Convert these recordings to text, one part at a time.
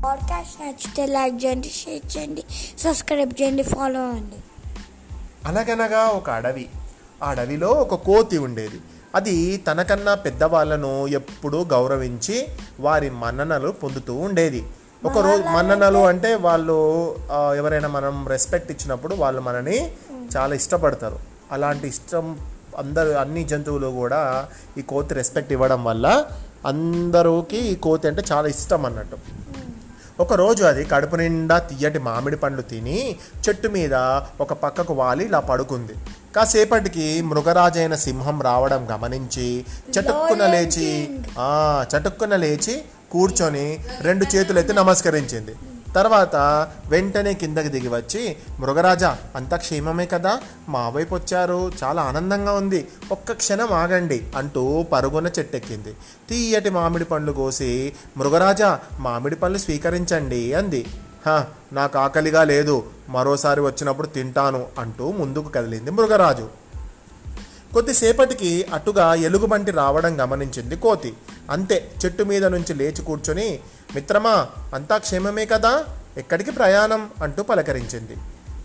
Podcast నచ్చితే like చేయండి, share చేయండి, సబ్స్క్రైబ్ చేయండి, ఫాలో అవ్వండి. అనగనగా ఒక అడవి. ఆ అడవిలో ఒక కోతి ఉండేది. అది తనకన్నా పెద్దవాళ్ళను ఎప్పుడూ గౌరవించి వారి మన్ననలు పొందుతూ ఉండేది. ఒకరోజు మన్ననలు అంటే వాళ్ళు ఎవరైనా మనం రెస్పెక్ట్ ఇచ్చినప్పుడు వాళ్ళు మనని చాలా ఇష్టపడతారు. అలాంటి ఇష్టం అన్ని జంతువులు కూడా ఈ కోతి రెస్పెక్ట్ ఇవ్వడం వల్ల అందరికీ ఈ కోతి అంటే చాలా ఇష్టం అన్నట్టు. ఒకరోజు అది కడుపు నిండా తియ్యటి మామిడి పండ్లు తిని చెట్టు మీద ఒక పక్కకు వాలి ఇలా పడుకుంది. కాసేపటికి మృగరాజైన సింహం రావడం గమనించి చటుక్కున లేచి కూర్చొని 2 చేతులెత్తి నమస్కరించింది. తర్వాత వెంటనే కిందకి దిగి వచ్చి, మృగరాజా, అంతా క్షేమమే కదా, మా వైపు వచ్చారు, చాలా ఆనందంగా ఉంది, ఒక్క క్షణం ఆగండి అంటూ పరుగున చెట్టెక్కింది. తీయటి మామిడి పండ్లు కోసి, మృగరాజా, మామిడి పండ్లు స్వీకరించండి అంది. నాకు ఆకలిగా లేదు, మరోసారి వచ్చినప్పుడు తింటాను అంటూ ముందుకు కదిలింది మృగరాజు. కొద్దిసేపటికి అటుగా ఎలుగుబంటి రావడం గమనించింది కోతి. అంతే, చెట్టు మీద నుంచి లేచి కూర్చొని, మిత్రమా, అంతా క్షేమమే కదా, ఎక్కడికి ప్రయాణం అంటూ పలకరించింది.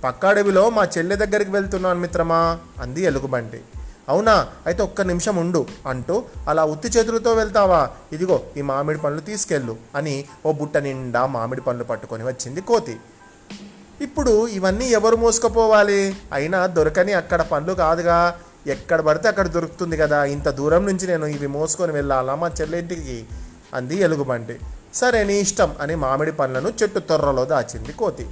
పక్క అడవిలో మా చెల్లె దగ్గరికి వెళ్తున్నాను మిత్రమా అంది ఎలుగుబంటి. అవునా, అయితే ఒక్క నిమిషం ఉండు అంటూ, అలా ఉత్తి చేతులతో వెళ్తావా, ఇదిగో ఈ మామిడి పండ్లు తీసుకెళ్ళు అని ఓ బుట్ట నిండా మామిడి పండ్లు పట్టుకొని వచ్చింది కోతి. ఇప్పుడు ఇవన్నీ ఎవరు మోసుకుపోవాలి, అయినా దొరకని అక్కడ పండ్లు కాదుగా, ఎక్కడ పడితే అక్కడ దొరుకుతుంది కదా, ఇంత దూరం నుంచి నేను ఇవి మోసుకొని వెళ్ళాలా మా చెల్లెంటికి అంది ఎలుగుబంటి. సరే, నీ ఇష్టం అని మామిడి పండ్లను చెట్టు తొర్రలో దాచింది కోతి.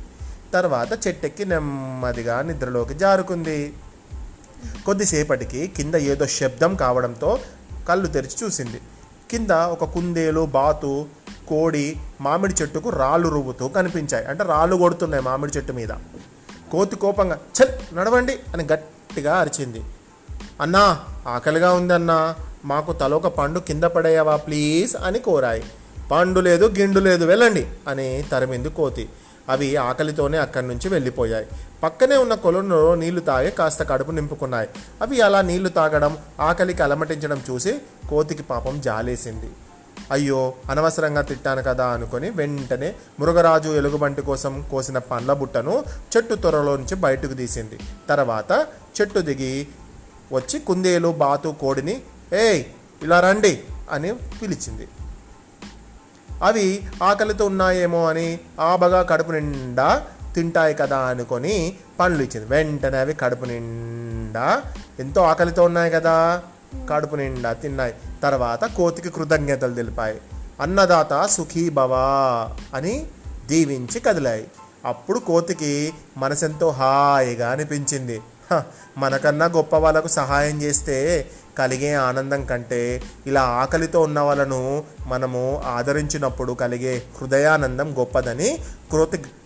తర్వాత చెట్టెక్కి నెమ్మదిగా నిద్రలోకి జారుకుంది. కొద్దిసేపటికి కింద ఏదో శబ్దం కావడంతో కళ్ళు తెరిచి చూసింది. కింద ఒక కుందేలు, బాతు, కోడి మామిడి చెట్టుకు రాళ్ళు రువ్వుతూ కనిపించాయి. అంటే రాళ్ళు కొడుతున్నాయి మామిడి చెట్టు మీద. కోతి కోపంగా, ఛల్, నడవండి అని గట్టిగా అరిచింది. అన్నా, ఆకలిగా ఉందన్నా, మాకు తలొక పండు కింద పడేయవా ప్లీజ్ అని కోరాయి. పండు లేదు, గిండు లేదు, వెళ్ళండి అని తరిమింది కోతి. అవి ఆకలితోనే అక్కడి నుంచి వెళ్ళిపోయాయి. పక్కనే ఉన్న కొలంలో నీళ్లు తాగి కాస్త కడుపు నింపుకున్నాయి. అవి అలా నీళ్లు తాగడం, ఆకలికి అలమటించడం చూసి కోతికి పాపం జాలేసింది. అయ్యో, అనవసరంగా తిట్టాను కదా అనుకొని వెంటనే మృగరాజు ఎలుగుబంటి కోసం కోసిన పండ్ల బుట్టను చెట్టు త్వరలో నుంచి బయటకు తీసింది. తర్వాత చెట్టు దిగి వచ్చి కుందేలు, బాతు, కోడిని, ఏయ్ ఇలా రండి అని పిలిచింది. అవి ఆకలితో ఉన్నాయేమో అని ఆబగా కడుపు నిండా తింటాయి కదా అనుకొని పండ్లు ఇచ్చింది. వెంటనే అవి కడుపు నిండా, ఎంతో ఆకలితో ఉన్నాయి కదా, కడుపు నిండా తిన్నాయి. తర్వాత కోతికి కృతజ్ఞతలు తెలిపాయి. అన్నదాత సుఖీ భవ అని దీవించి కదిలాయి. అప్పుడు కోతికి మనసెంతో హాయిగా అనిపించింది. మనకన్నా గొప్ప వాళ్ళకు సహాయం చేస్తే కలిగే ఆనందం కంటే ఇలా ఆకలితో ఉన్న వాళ్ళను మనము ఆదరించినప్పుడు కలిగే హృదయానందం గొప్పదని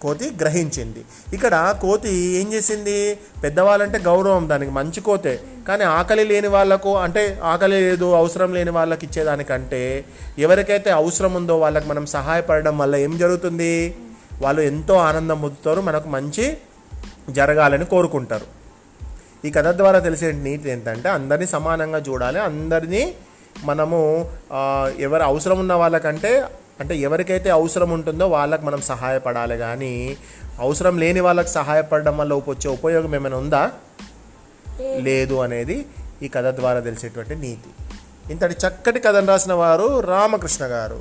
కోతి గ్రహించింది. ఇక్కడ కోతి ఏం చేసింది, పెద్దవాళ్ళంటే గౌరవం, దానికి మంచి కోతే, కానీ ఆకలి లేని వాళ్ళకు, అంటే ఆకలి లేదు అవసరం లేని వాళ్ళకి ఇచ్చేదానికంటే ఎవరికైతే అవసరం ఉందో వాళ్ళకి మనం సహాయపడడం వల్ల ఏం జరుగుతుంది, వాళ్ళు ఎంతో ఆనందం పొందుతారు, మనకు మంచి జరగాలని కోరుకుంటారు. ఈ కథ ద్వారా తెలిసే నీతి ఏంటంటే అందరినీ సమానంగా చూడాలి. అందరినీ మనము ఎవరు అవసరం ఉన్న వాళ్ళకంటే, అంటే ఎవరికైతే అవసరం ఉంటుందో వాళ్ళకి మనం సహాయపడాలి, కానీ అవసరం లేని వాళ్ళకి సహాయపడడం వల్ల వచ్చే ఉపయోగం ఏమైనా ఉందా, లేదు అనేది ఈ కథ ద్వారా తెలిసేటువంటి నీతి. ఇంతటి చక్కటి కథను రాసిన వారు రామకృష్ణ గారు.